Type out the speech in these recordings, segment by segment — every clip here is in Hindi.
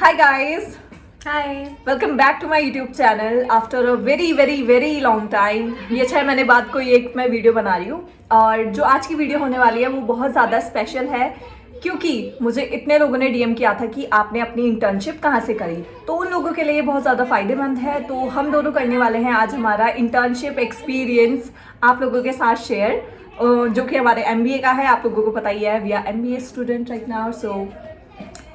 Hi guys, Hi. welcome back to my YouTube channel after a very long time. ये 6 महीने बाद कोई एक मैं वीडियो बना रही हूँ और जो आज की वीडियो होने वाली है वो बहुत ज़्यादा स्पेशल है क्योंकि मुझे इतने लोगों ने डीएम किया था कि आपने अपनी इंटर्नशिप कहाँ से करी, तो उन लोगों के लिए बहुत ज़्यादा फ़ायदेमंद है। तो हम दोनों करने वाले हैं आज हमारा इंटर्नशिप एक्सपीरियंस आप लोगों के साथ शेयर, जो कि हमारे MBA का है। आप लोगों को पता ही है, we are MBA student right now. So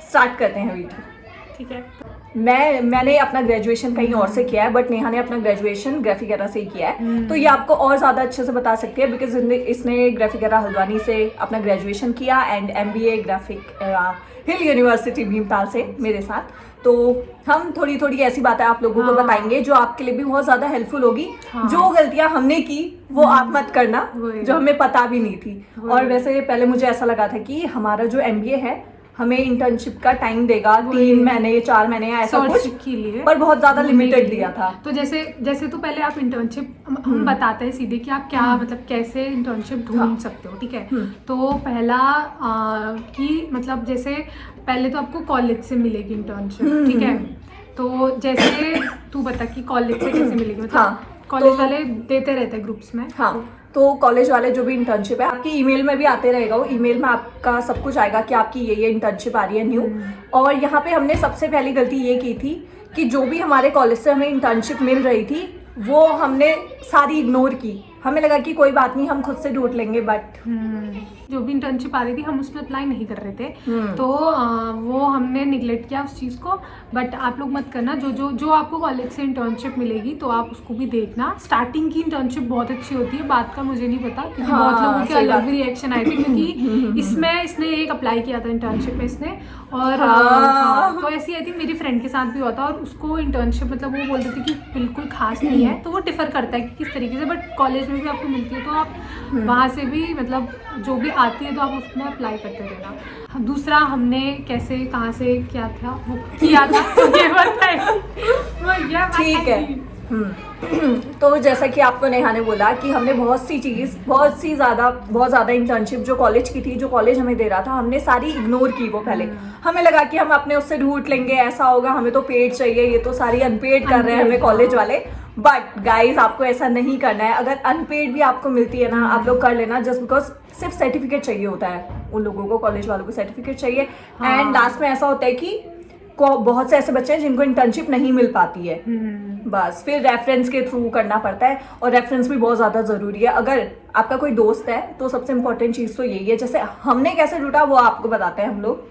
start करते हैं वीडियो। ठीक है। मैंने अपना ग्रेजुएशन कहीं और से किया है, बट नेहा ने अपना ग्रेजुएशन ग्राफिकेरा से ही किया है। तो ये आपको और ज़्यादा अच्छे से बता सकती है बिकॉज इसने ग्राफिकेरा हल्द्वानी से अपना ग्रेजुएशन किया and MBA Graphic Era Hill University Bhimtal से मेरे साथ। तो हम थोड़ी थोड़ी ऐसी बातें आप लोगों को बताएंगे जो आपके लिए भी बहुत ज़्यादा हेल्पफुल होगी। जो गलतियां हमने की वो आप मत करना, जो हमें पता भी नहीं थी। और वैसे पहले मुझे ऐसा लगा था कि हमारा जो MBA है हमें इंटर्नशिप का टाइम देगा 3 महीने 4 महीने या ऐसा कुछ के लिए, पर बहुत ज्यादा लिमिटेड दिया था। तो जैसे तो पहले आप इंटर्नशिप हम बताते हैं सीधे कि आप क्या मतलब कैसे इंटर्नशिप ढूंढ सकते हो। ठीक है। तो पहला कि मतलब जैसे पहले तो आपको कॉलेज से मिलेगी इंटर्नशिप। ठीक है। तो जैसे तू बता कि कॉलेज से कैसे मिलेगी, मतलब कॉलेज वाले देते रहते हैं ग्रुप्स में। हाँ, तो कॉलेज वाले जो भी इंटर्नशिप है आपकी ईमेल में भी आते रहेगा, वो ईमेल में आपका सब कुछ आएगा कि आपकी ये इंटर्नशिप आ रही है न्यू। और यहाँ पे हमने सबसे पहली गलती ये की थी कि जो भी हमारे कॉलेज से हमें इंटर्नशिप मिल रही थी वो हमने सारी इग्नोर की। हमें लगा कि कोई बात नहीं, हम खुद से ढूंढ लेंगे, बट जो भी इंटर्नशिप आ रही थी हम उसमें अप्लाई नहीं कर रहे थे। तो वो हमने निगलेक्ट किया उस चीज़ को। बट आप लोग मत करना, जो आपको कॉलेज से इंटर्नशिप मिलेगी तो आप उसको भी देखना। स्टार्टिंग की इंटर्नशिप बहुत अच्छी होती है, बात का मुझे नहीं पता क्योंकि बहुत लोगों के अलग भी रिएक्शन आए थे क्योंकि इसने एक अप्लाई किया था इंटर्नशिप में इसने, और तो ऐसी आई थी मेरी फ्रेंड के साथ भी हुआ था। और उसको इंटर्नशिप मतलब वो बोल रही थी कि बिल्कुल खास नहीं है। तो वो डिफर करता है कि किस तरीके से, बट कॉलेज में भी आपको मिलती है तो आप वहाँ से भी मतलब जो भी आती है तो आप उसमें अप्लाई करते रहना। दूसरा हमने कैसे कहाँ से क्या था वो किया था ये बताइए। ठीक है। तो जैसा कि आपको नेहा ने बोला कि हमने बहुत ज़्यादा इंटर्नशिप जो कॉलेज की थी, जो कॉलेज हमें दे रहा था, हमने सारी इग्नोर की वो पहले। हमें लगा कि हम अपने उससे ढूंढ लेंगे, ऐसा होगा, हमें तो पेड चाहिए, ये तो सारी अनपेड कर रहे हैं हमें कॉलेज वाले। बट गाइज आपको ऐसा नहीं करना है। अगर अनपेड भी आपको मिलती है ना, आप लोग कर लेना, जस्ट बिकॉज सिर्फ सर्टिफिकेट चाहिए होता है उन लोगों को, कॉलेज वालों को सर्टिफिकेट चाहिए। एंड लास्ट में ऐसा होता है कि बहुत से ऐसे बच्चे हैं जिनको इंटर्नशिप नहीं मिल पाती है, बस फिर रेफरेंस के थ्रू करना पड़ता है। और रेफरेंस भी बहुत ज़्यादा ज़रूरी है। अगर आपका कोई दोस्त है तो सबसे इम्पोर्टेंट चीज़ तो यही है। जैसे हमने कैसे ढूंढा वो आपको बताते हैं हम लोग।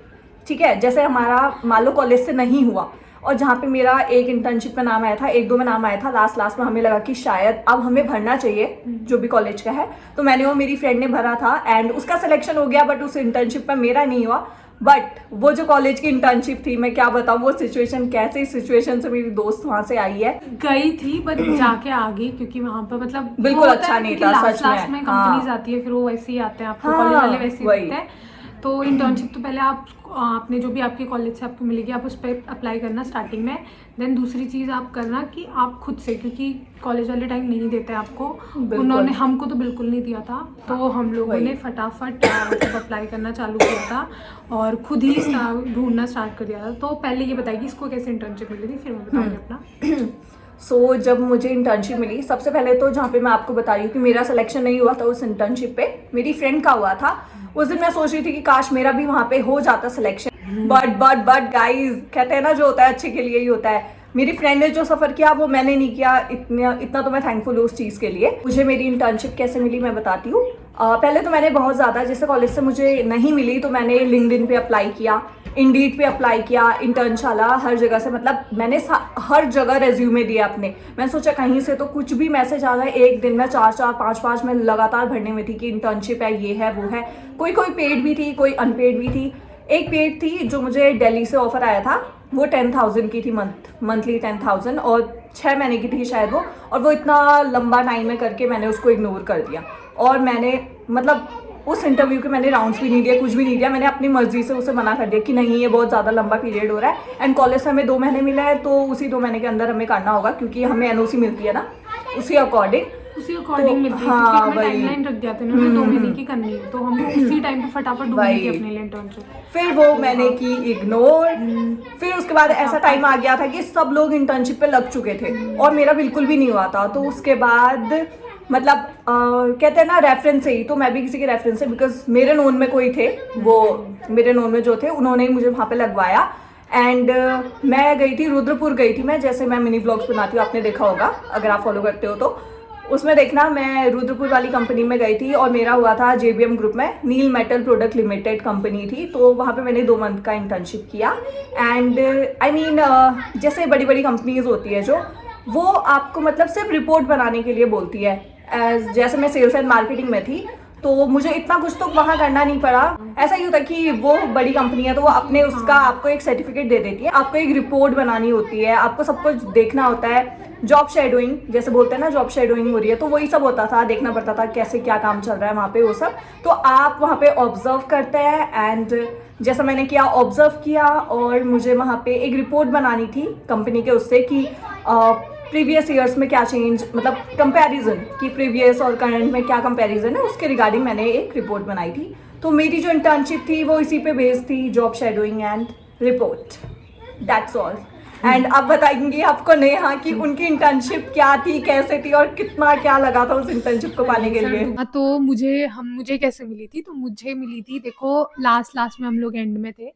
ठीक है। जैसे हमारा मान लो कॉलेज से नहीं हुआ और जहाँ पे मेरा एक इंटर्नशिप में नाम आया था, 1-2 में नाम आया था, लास्ट में हमें लगा कि शायद अब हमें भरना चाहिए जो भी कॉलेज का है। तो मैंने वो मेरी फ्रेंड ने भरा था एंड उसका सिलेक्शन हो गया, बट उस इंटर्नशिप में मेरा नहीं हुआ। बट वो जो कॉलेज की इंटर्नशिप थी, मैं क्या बताऊँ वो सिचुएशन, कैसे सिचुएशन से मेरी दोस्त वहाँ से आई है, गई थी बट जाके आ गई क्योंकि वहाँ पर मतलब बिल्कुल अच्छा नहीं था सच में। कंपनीज आती है फिर वो वैसे ही आते हैं, आपको कॉलेज वाले वैसे ही आते हैं। तो इंटर्नशिप तो पहले आपने जो भी आपके कॉलेज से आपको मिलेगी आप उस पर अप्लाई करना स्टार्टिंग में। देन दूसरी चीज़ आप करना कि आप खुद से, क्योंकि कॉलेज वाले टाइम नहीं देते आपको, उन्होंने हमको तो बिल्कुल नहीं दिया था। तो हम लोगों ने फटाफट अप्लाई करना चालू किया था और खुद ही ढूंढना स्टार्ट कर दिया था। तो पहले ये बताइए इसको कैसे इंटर्नशिप मिली थी, फिर मैं बताऊँगी अपना। सो जब मुझे इंटर्नशिप मिली, सबसे पहले तो जहाँ पे मैं आपको बता रही हूँ कि मेरा सिलेक्शन नहीं हुआ था उस इंटर्नशिप पे, मेरी फ्रेंड का हुआ था। उस दिन मैं सोच रही थी कि काश मेरा भी वहाँ पे हो जाता सिलेक्शन। बट गाइज कहते हैं ना जो होता है अच्छे के लिए ही होता है। मेरी फ्रेंड ने जो सफ़र किया वो मैंने नहीं किया, इतना तो मैं थैंकफुल हूँ उस चीज़ के लिए। मुझे मेरी इंटर्नशिप कैसे मिली मैं बताती हूँ। पहले तो मैंने बहुत ज़्यादा, जैसे कॉलेज से मुझे नहीं मिली तो मैंने लिंक्डइन पे अप्लाई किया, इंडीड पे अप्लाई किया, इंटर्नशाला, हर जगह से, मतलब मैंने हर जगह रेज्यूमे दिए अपने। मैं सोचा कहीं से तो कुछ भी मैसेज आ जाए। एक दिन में 4-4 5-5 मैं लगातार भरने में थी कि इंटर्नशिप है, ये है वो है। कोई पेड भी थी, कोई अनपेड भी थी। एक पेड थी जो मुझे दिल्ली से ऑफर आया था, वो 10,000 की थी, मंथली 10,000, और 6 महीने की थी शायद वो। और वो इतना लंबा टाइम में करके मैंने उसको इग्नोर कर दिया। और मैंने मतलब उस इंटरव्यू के मैंने राउंड्स भी नहीं दिया, कुछ भी नहीं दिया। मैंने अपनी मर्जी से उसे मना कर दिया कि नहीं ये बहुत ज़्यादा लंबा पीरियड हो रहा है एंड कॉलेज से हमें 2 महीने मिला है तो उसी 2 महीने के अंदर हमें करना होगा क्योंकि हमें NOC मिलती है ना, उसी अकॉर्डिंग मिलती है। क्योंकि हमें टाइमलाइन रख दिया था उन्होंने 2 महीने की करनी है, तो हमको उसी टाइम पे फटाफट ढूंढनी थी अपने लिए इंटर्नशिप। फिर वो मैंने की इग्नोर। फिर उसके बाद ऐसा टाइम आ गया था कि सब लोग इंटर्नशिप पे लग चुके थे और मेरा बिल्कुल भी नहीं हुआ था। तो उसके बाद मतलब कहते हैं ना रेफरेंस से ही, तो मैं भी किसी के रेफरेंस से, बिकॉज मेरे नोन में कोई थे, वो मेरे नोन में जो थे उन्होंने ही मुझे वहाँ पे लगवाया। एंड मैं गई थी, रुद्रपुर गई थी मैं, जैसे मैं मिनी व्लॉग्स बनाती हूँ, आपने देखा होगा अगर आप फॉलो करते हो तो, उसमें देखना मैं रुद्रपुर वाली कंपनी में गई थी और मेरा हुआ था JBM ग्रुप में, नील मेटल प्रोडक्ट लिमिटेड कंपनी थी। तो वहाँ पे मैंने 2 मंथ का इंटर्नशिप किया। एंड आई मीन जैसे बड़ी बड़ी कंपनीज होती है जो, वो आपको मतलब सिर्फ रिपोर्ट बनाने के लिए बोलती है। जैसे मैं सेल्स एंड मार्केटिंग में थी तो मुझे इतना कुछ तो वहाँ करना नहीं पड़ा। ऐसा ही होता कि वो बड़ी कंपनी है तो वो अपने उसका आपको एक सर्टिफिकेट दे देती है, आपको एक रिपोर्ट बनानी होती है, आपको सब कुछ देखना होता है। जॉब शेडोइंग जैसे बोलते हैं ना, जॉब शेडोइंग हो रही है, तो वही सब होता था, देखना पड़ता था कैसे क्या काम चल रहा है वहाँ पे, वो सब तो आप वहाँ पे ऑब्जर्व करते हैं। एंड जैसा मैंने किया, ऑब्जर्व किया और मुझे वहाँ पे एक रिपोर्ट बनानी थी कंपनी के उससे कि प्रीवियस ईयर्स में क्या चेंज, मतलब कंपैरिजन कि प्रीवियस और करंट में क्या कंपैरिजन है, उसके रिगार्डिंग मैंने एक रिपोर्ट बनाई थी। तो मेरी जो इंटर्नशिप थी वो इसी पे बेस्ड थी, job shadowing and report, that's all. And आप बताएंगे आपको नेहा कि उनकी इंटर्नशिप क्या थी, कैसे थी और कितना क्या लगा था उस इंटर्नशिप को पाने के लिए। हाँ, तो मुझे कैसे मिली थी, तो मुझे मिली थी, देखो लास्ट में हम लोग एंड में थे,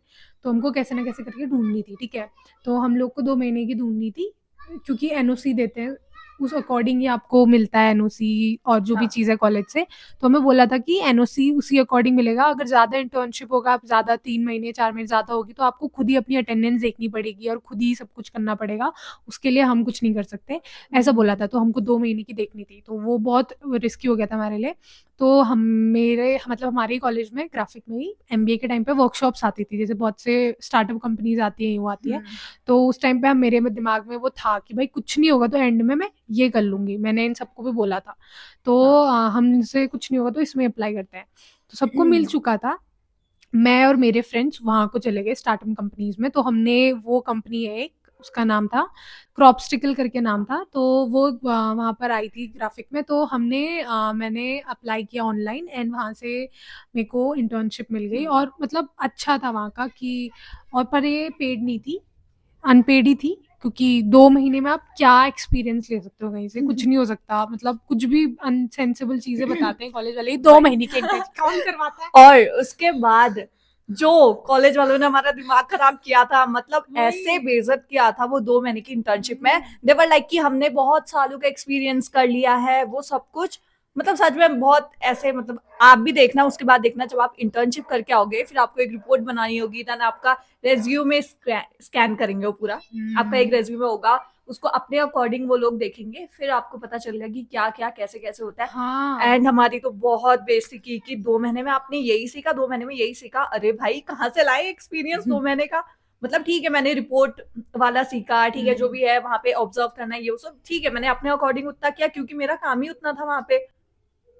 तो हमको कैसे ना कैसे करके ढूंढनी थी, ठीक है। तो हम लोग को 2 महीने की ढूंढनी थी, क्योंकि NOC देते हैं, उस अकॉर्डिंग ही आपको मिलता है NOC और जो भी चीज़ है कॉलेज से। तो हमें बोला था कि NOC उसी अकॉर्डिंग मिलेगा, अगर ज़्यादा इंटर्नशिप होगा, आप ज़्यादा 3 महीने 4 महीने ज़्यादा होगी, तो आपको खुद ही अपनी अटेंडेंस देखनी पड़ेगी और खुद ही सब कुछ करना पड़ेगा, उसके लिए हम कुछ नहीं कर सकते, ऐसा बोला था। तो हमको 2 महीने की देखनी थी, तो वो बहुत रिस्की हो गया था हमारे लिए। तो हमारे कॉलेज में ग्राफिक में ही MBA के टाइम पे वर्कशॉप्स आती थी, जैसे बहुत से स्टार्टअप कंपनीज आती हैं, वो आती है। तो उस टाइम पे मेरे दिमाग में वो था कि भाई कुछ नहीं होगा तो एंड में मैं ये कर लूंगी, मैंने इन सबको भी बोला था। तो हमसे कुछ नहीं होगा तो इसमें अप्लाई करते हैं। तो सबको मिल चुका था, मैं और मेरे फ्रेंड्स वहाँ को चले गए स्टार्टअप कंपनीज में। तो हमने, वो कंपनी है एक, उसका नाम था क्रॉपस्टिकल करके नाम था, तो वो वहाँ पर आई थी ग्राफिक में। तो मैंने अप्लाई किया ऑनलाइन एंड वहाँ से मेरे को इंटर्नशिप मिल गई। और मतलब अच्छा था वहाँ का कि, और पर ये पेड नहीं थी, अनपेड ही थी, क्योंकि 2 महीने में आप क्या एक्सपीरियंस ले सकते हो कहीं से, कुछ नहीं हो सकता, मतलब कुछ भी अनसेंसिबल चीजें बताते हैं कॉलेज वाले। 2 महीने के इंटर्नशिप कौन करवाता है। और उसके बाद जो कॉलेज वालों ने हमारा दिमाग खराब किया था, मतलब ऐसे बेइज्जत किया था वो 2 महीने की इंटर्नशिप में। दे वर लाइक कि हमने बहुत सालों का एक्सपीरियंस कर लिया है, वो सब कुछ, मतलब सच में बहुत ऐसे, मतलब आप भी देखना, उसके बाद देखना जब आप इंटर्नशिप करके आओगे, फिर आपको एक रिपोर्ट बनानी होगी, देन आपका रेज्यूमे स्कैन करेंगे वो पूरा, आपका एक रेज्यूमे होगा, उसको अपने अकॉर्डिंग वो लोग देखेंगे, फिर आपको पता चलेगा कि क्या क्या कैसे कैसे होता है। हाँ। एंड हमारी तो बहुत बेइज्जती की कि 2 महीने में आपने यही सीखा, 2 महीने में यही सीखा। अरे भाई कहाँ से लाए एक्सपीरियंस 2 महीने का? मतलब ठीक है मैंने रिपोर्ट वाला सीखा, ठीक है जो भी है वहां पे ऑब्जर्व करना है, ये सब ठीक है, मैंने अपने अकॉर्डिंग उतना किया क्योंकि मेरा काम ही उतना था वहां पे,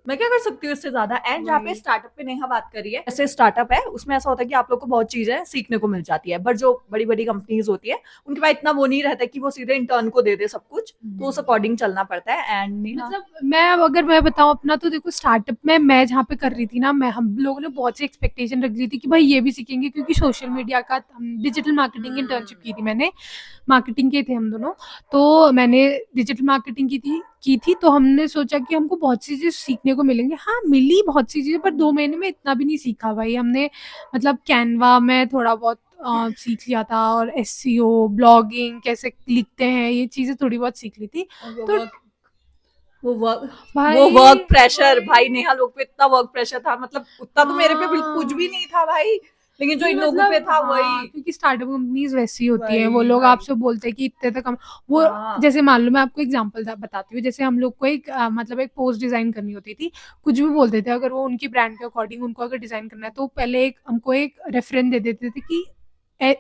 मैं क्या कर सकती हूँ इससे ज्यादा। एंड जहाँ पे स्टार्टअप पे नेहा बात करी है, ऐसे स्टार्टअप है उसमें ऐसा होता है कि आप लोग को बहुत चीजें सीखने को मिल जाती है, बट जो बड़ी बड़ी कंपनीज होती है उनके पास इतना वो नहीं रहता कि वो सीधे इंटर्न को दे दे सब कुछ, तो उस अकॉर्डिंग चलना पड़ता है। एंड मतलब मैं बताऊं अपना, तो देखो स्टार्टअप में मैं जहाँ पे कर रही थी ना, हम लोगों ने बहुत सी एक्सपेक्टेशन रख ली थी कि भाई ये भी सीखेंगे, क्योंकि सोशल मीडिया का, डिजिटल मार्केटिंग इंटर्नशिप की थी मैंने, मार्केटिंग के थे हम दोनों, तो मैंने डिजिटल मार्केटिंग की थी। तो हमने सोचा कि हमको बहुत सी चीज़ें सीखने को मिलेंगे, हाँ मिली बहुत सी चीज़ें, पर 2 महीने में इतना भी नहीं सीखा भाई हमने। मतलब कैनवा में थोड़ा बहुत सीख लिया था, और SEO, ब्लॉगिंग कैसे लिखते हैं, ये चीज़ें थोड़ी बहुत सीख ली थी। तो वो वर्क प्रेशर भाई, नेहा लोग पे इतना वर्क प्रेशर था, मतलब उतना तो मेरे पे बिल्कुल कुछ भी नहीं था भाई, लेकिन जो इन लोगों पे था वही। क्योंकि स्टार्टअप कंपनीज वैसी होती हैं, वो लोग आपसे बोलते हैं कि इतने तक हम, वो जैसे मान लो मैं आपको एग्जांपल बताती हूँ, जैसे हम लोग को एक मतलब एक पोस्ट डिजाइन करनी होती थी, कुछ भी बोलते थे, अगर वो उनकी ब्रांड के अकॉर्डिंग उनको अगर डिजाइन करना है, तो पहले हमको एक रेफरेंस दे देते थे कि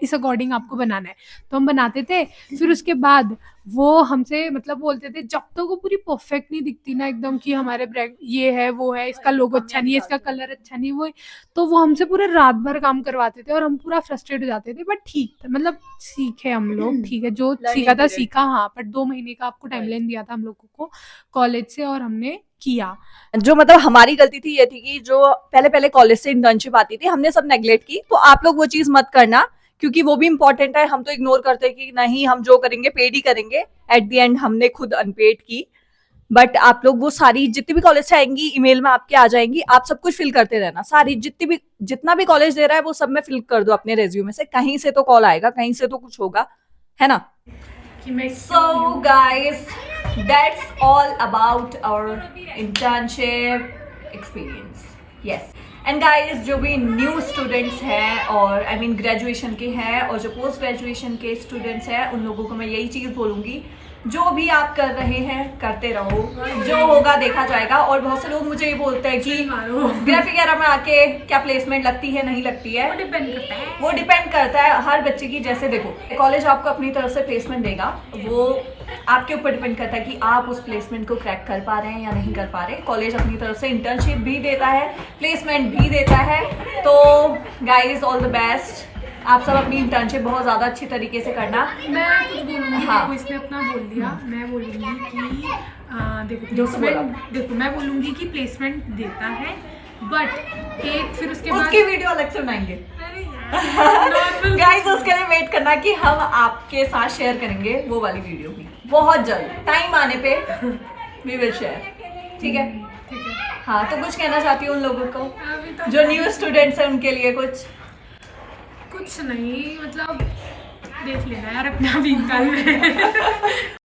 इस अकॉर्डिंग आपको बनाना है, तो हम बनाते थे। फिर उसके बाद वो हमसे मतलब बोलते थे, जब तक वो पूरी परफेक्ट नहीं दिखती ना एकदम कि हमारे ब्रांड ये है वो है, इसका लोगो अच्छा नहीं है, इसका कलर अच्छा नहीं, वो हमसे पूरे रात भर काम करवाते थे और हम पूरा फ्रस्ट्रेट हो जाते थे। बट ठीक था, मतलब सीखे हम लोग, ठीक है, जो सीखा था सीखा, हाँ, पर 2 महीने का आपको टाइमलाइन दिया था हम लोगों को कॉलेज से, और हमने किया। जो मतलब हमारी गलती थी ये थी कि जो पहले कॉलेज से इंटर्नशिप आती थी हमने सब नेग्लेक्ट की, तो आप लोग वो चीज मत करना क्योंकि वो भी इम्पोर्टेंट है। हम तो इग्नोर करते हैं कि नहीं, हम जो करेंगे पेड ही करेंगे, एट द एंड हमने खुद अनपेड की। बट आप लोग वो सारी जितनी भी कॉलेज से आएंगी ईमेल में आपके आ जाएंगी, आप सब कुछ फिल करते रहना, सारी जितना भी कॉलेज दे रहा है वो सब में फिल कर दो अपने रेज्यूमे से, कहीं से तो कॉल आएगा, कहीं से तो कुछ होगा, है ना। So guys, that's all about our internship experience. Yes. And guys, जो भी न्यू स्टूडेंट्स हैं और I mean ग्रेजुएशन के हैं और जो पोस्ट ग्रेजुएशन के स्टूडेंट्स हैं, उन लोगों को मैं यही चीज़ बोलूँगी, जो भी आप कर रहे हैं करते रहो, जो होगा देखा जाएगा। और बहुत से लोग मुझे ये बोलते हैं कि ग्राफिक एरा में आके क्या प्लेसमेंट लगती है नहीं लगती है, वो डिपेंड करता है हर बच्चे की। जैसे देखो, कॉलेज आपको अपनी तरफ से प्लेसमेंट देगा, वो आपके ऊपर डिपेंड करता है कि आप उस प्लेसमेंट को क्रैक कर पा रहे हैं या नहीं कर पा रहे। कॉलेज अपनी तरफ से इंटर्नशिप भी देता है, प्लेसमेंट भी देता है। तो गाइज ऑल द बेस्ट, आप सब अपनी इंटर्नशिप बहुत ज़्यादा अच्छी तरीके से करना। मैं कुछ बोलूँगी, हाँ। देखो इसने अपना बोल दिया, मैं बोलूँगी कि देखो जो बोला। देखो मैं बोलूँगी कि प्लेसमेंट देता है, बट एक फिर उसके बाद उसकी वीडियो अलग से बनाएंगे अरे यार, गाइस, उसके लिए वेट करना कि हम आपके साथ शेयर करेंगे वो वाली वीडियो भी बहुत जल्द, टाइम आने पे वी विल शेयर। ठीक है। ठीक है। हाँ, तो कुछ कहना चाहती हूँ उन लोगों को अभी तो जो न्यू स्टूडेंट्स हैं, उनके लिए कुछ नहीं, मतलब देख लेना यार अपना भी कल में